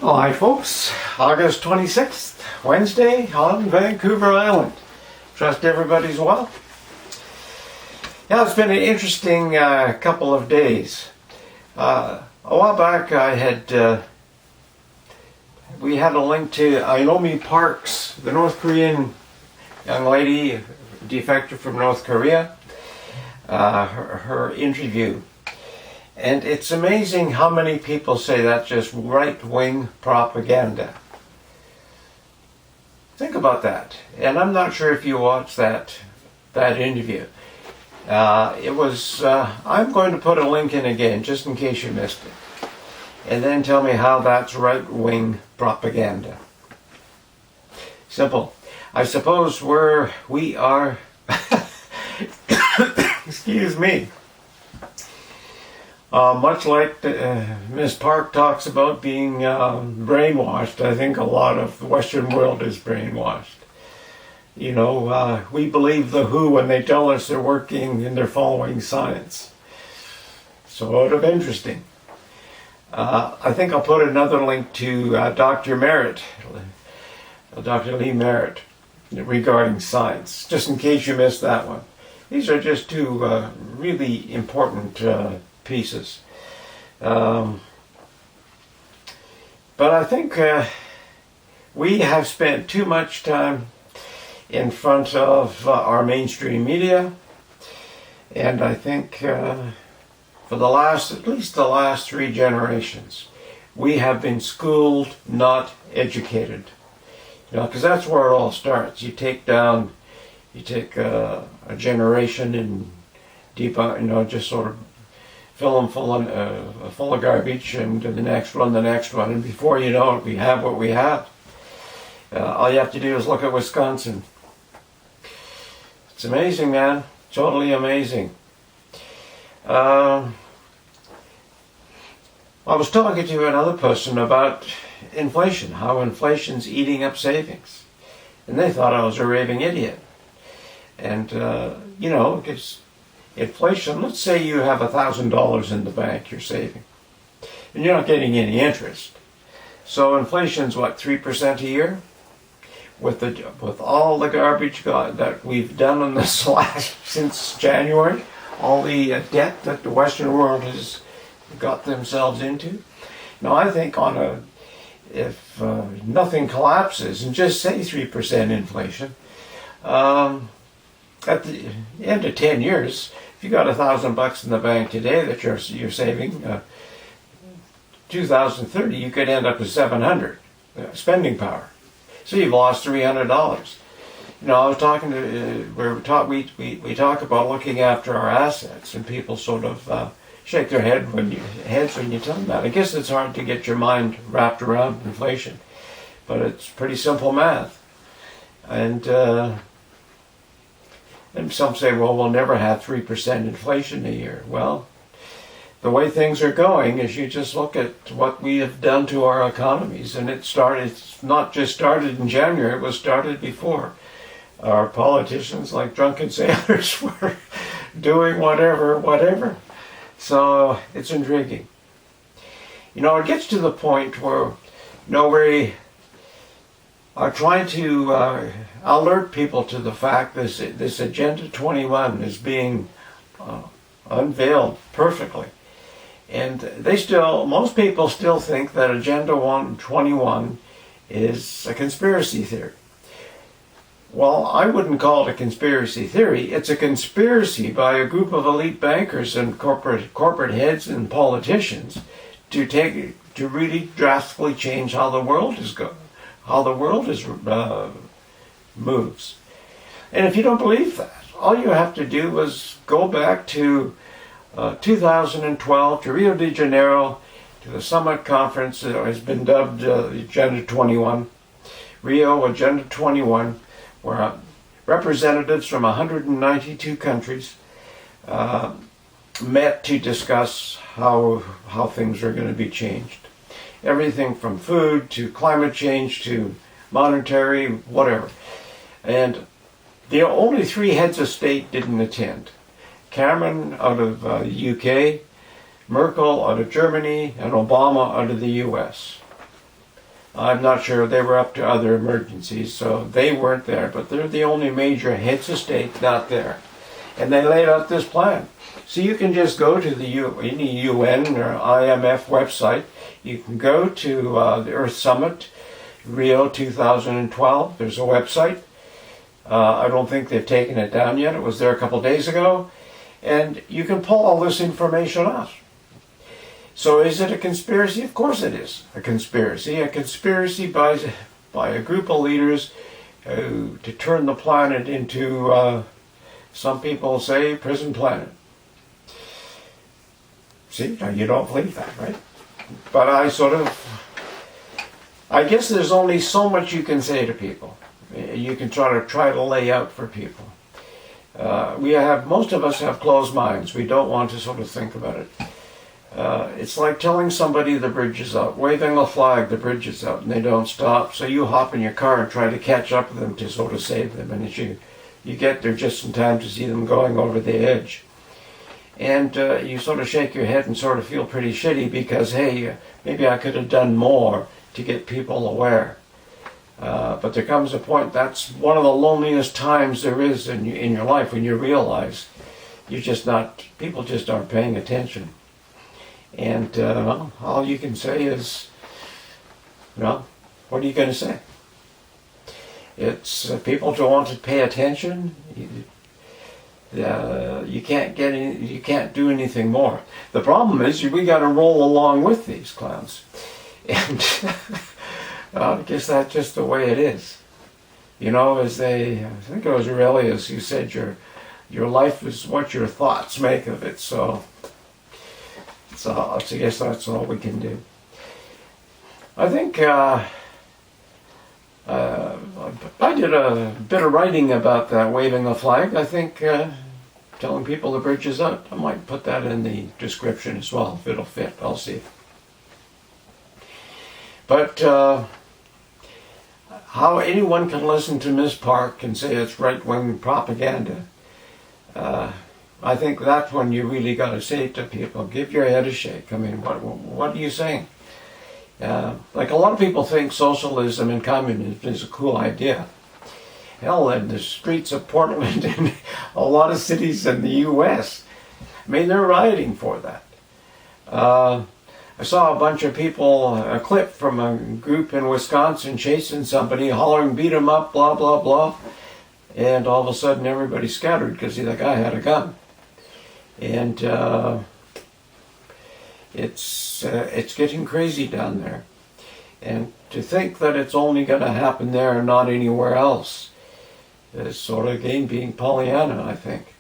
Hi folks, August 26th, Wednesday on Vancouver Island. Trust everybody's well. Yeah, it's been an interesting couple of days. A while back we had a link to Yeonmi Park's, the North Korean young lady, defector from North Korea, her interview. And it's amazing how many people say that's just right-wing propaganda. Think about that. And I'm not sure if you watched that interview. I'm going to put a link in again, just in case you missed it. And then tell me how that's right-wing propaganda. Simple. I suppose we are, excuse me, much like Ms. Park talks about being brainwashed. I think a lot of the Western world is brainwashed. You know, we believe the WHO when they tell us they're working and they're following science. Sort of interesting. I think I'll put another link to Dr. Merritt, Dr. Lee Merritt, regarding science, just in case you missed that one. These are just two really important pieces. But I think we have spent too much time in front of our mainstream media, and I think for at least the last 3 generations, we have been schooled, not educated. You know, because that's where it all starts. You take a generation and just sort of fill them full of garbage, and the next one, and before you know it, we have what we have. All you have to do is look at Wisconsin. It's amazing, man. Totally amazing. I was talking to another person about inflation, how inflation's eating up savings. And they thought I was a raving idiot. And, it's inflation. Let's say you have $1,000 in the bank you're saving, and you're not getting any interest. So inflation's what, 3% a year? With all the garbage that we've done in this since January, all the debt that the Western world has got themselves into. Now I think if nothing collapses, and just say 3% inflation, at the end of 10 years, if you got $1,000 in the bank today that you're saving, 2030 you could end up with $700 spending power. So you've lost $300. You know, I was talking to we talk about looking after our assets, and people sort of shake their heads when you tell them that. I guess it's hard to get your mind wrapped around inflation, but it's pretty simple math. And some say, well, we'll never have 3% inflation a year. Well, the way things are going is you just look at what we have done to our economies, and it's not just started in January, it was started before. Our politicians, like drunken sailors, were doing whatever. So it's intriguing. You know, it gets to the point where, we are trying to alert people to the fact this Agenda 21 is being unveiled perfectly. And most people still think that Agenda 21 is a conspiracy theory. Well, I wouldn't call it a conspiracy theory. It's a conspiracy by a group of elite bankers and corporate heads and politicians to really drastically change how the world moves. And if you don't believe that, all you have to do is go back to 2012 to Rio de Janeiro, to the summit conference that has been dubbed Agenda 21, Rio Agenda 21, where representatives from 192 countries met to discuss how things are going to be changed. Everything from food to climate change to monetary, whatever. And the only 3 heads of state didn't attend. Cameron out of the UK, Merkel out of Germany, and Obama out of the US. I'm not sure, they were up to other emergencies, so they weren't there, but they're the only major heads of state not there. And they laid out this plan. So you can just go to any UN or IMF website. You can go to the Earth Summit, Rio 2012. There's a website. I don't think they've taken it down yet. It was there a couple days ago. And you can pull all this information out. So is it a conspiracy? Of course it is a conspiracy. A conspiracy by a group of leaders to turn the planet into, some people say, prison planet. See, now you don't believe that, right? But I guess there's only so much you can say to people. You can try to lay out for people. Most of us have closed minds. We don't want to sort of think about it. It's like telling somebody the bridge is out, waving a flag, the bridge is out, and they don't stop. So you hop in your car and try to catch up with them to sort of save them. And as you get there just in time to see them going over the edge. And you sort of shake your head and sort of feel pretty shitty because, hey, maybe I could have done more to get people aware. But there comes a point, that's one of the loneliest times there is in your life, when you realize people just aren't paying attention. And well, all you can say is, well, what are you going to say? It's people don't want to pay attention. You can't do anything more. The problem is we got to roll along with these clowns, and I guess that's just the way it is. You know, I think it was Aurelius who said, your life is what your thoughts make of it. So I guess that's all we can do. I think I did a bit of writing about that, waving the flag. I think telling people the bridge is out. I might put that in the description as well, if it'll fit. I'll see. But how anyone can listen to Ms. Park and say it's right-wing propaganda, I think that's when you really got to say to people, give your head a shake. I mean, what are you saying? Like a lot of people think socialism and communism is a cool idea. Hell, in the streets of Portland and a lot of cities in the U.S., I mean, they're rioting for that. I saw a bunch of people, a clip from a group in Wisconsin chasing somebody, hollering, beat him up, blah, blah, blah. And all of a sudden everybody scattered because the guy had a gun. And it's getting crazy down there. And to think that it's only going to happen there and not anywhere else is sort of, again, being Pollyanna, I think.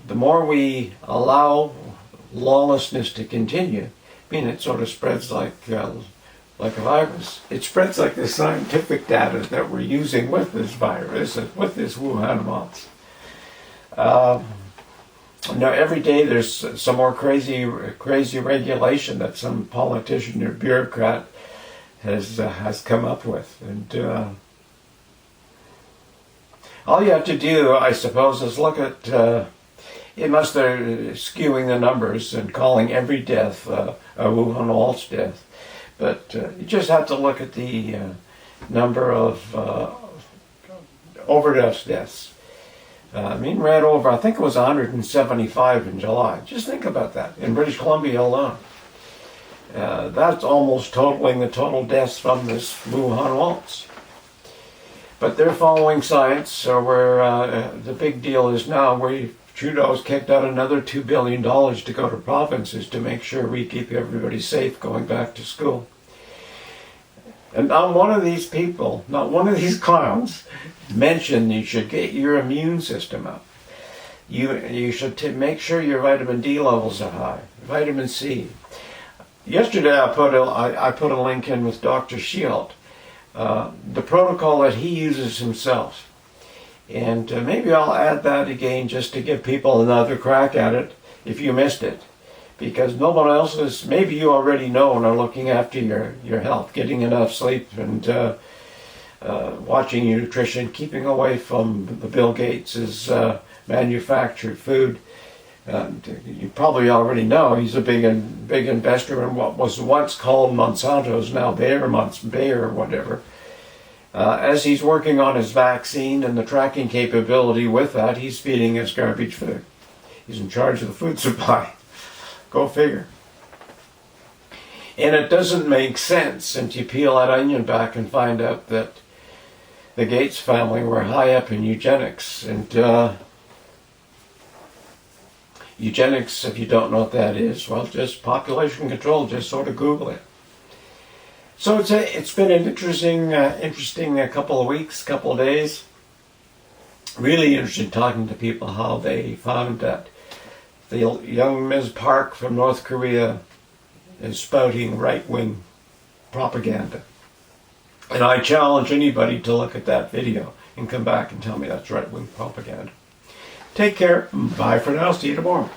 The more we allow lawlessness to continue, I mean, it sort of spreads like a virus. It spreads like the scientific data that we're using with this virus, with this Wuhan moth. Now, every day there's some more crazy regulation that some politician or bureaucrat has come up with, and all you have to do, I suppose, is look at. Unless they're skewing the numbers and calling every death a Wuhan Waltz death, but you just have to look at the number of overdose deaths. I mean, ran over, I think it was 175 in July. Just think about that, in British Columbia alone. That's almost totaling the total deaths from this Wuhan Waltz. But they're following science, so the big deal is now Trudeau's kicked out another $2 billion to go to provinces to make sure we keep everybody safe going back to school. And not one of these people, not one of these clowns, mentioned you should get your immune system up. You should make sure your vitamin D levels are high, vitamin C. Yesterday I put a link in with Dr. Secheult, the protocol that he uses himself. And maybe I'll add that again just to give people another crack at it if you missed it. Because no one else is, maybe you already know and are looking after your health, getting enough sleep and watching your nutrition, keeping away from the Bill Gates' manufactured food. And you probably already know he's a big investor in what was once called Monsanto's, now Bayer or whatever. As he's working on his vaccine and the tracking capability with that, he's feeding us garbage food. He's in charge of the food supply. Go figure. And it doesn't make sense until you peel that onion back and find out that the Gates family were high up in eugenics. And eugenics, if you don't know what that is, well, just population control. Just sort of Google it. So it's been an interesting couple of weeks, couple of days. Really interested talking to people how they found that the Yeonmi Park from North Korea is spouting right-wing propaganda. And I challenge anybody to look at that video and come back and tell me that's right-wing propaganda. Take care. Bye for now. See you tomorrow.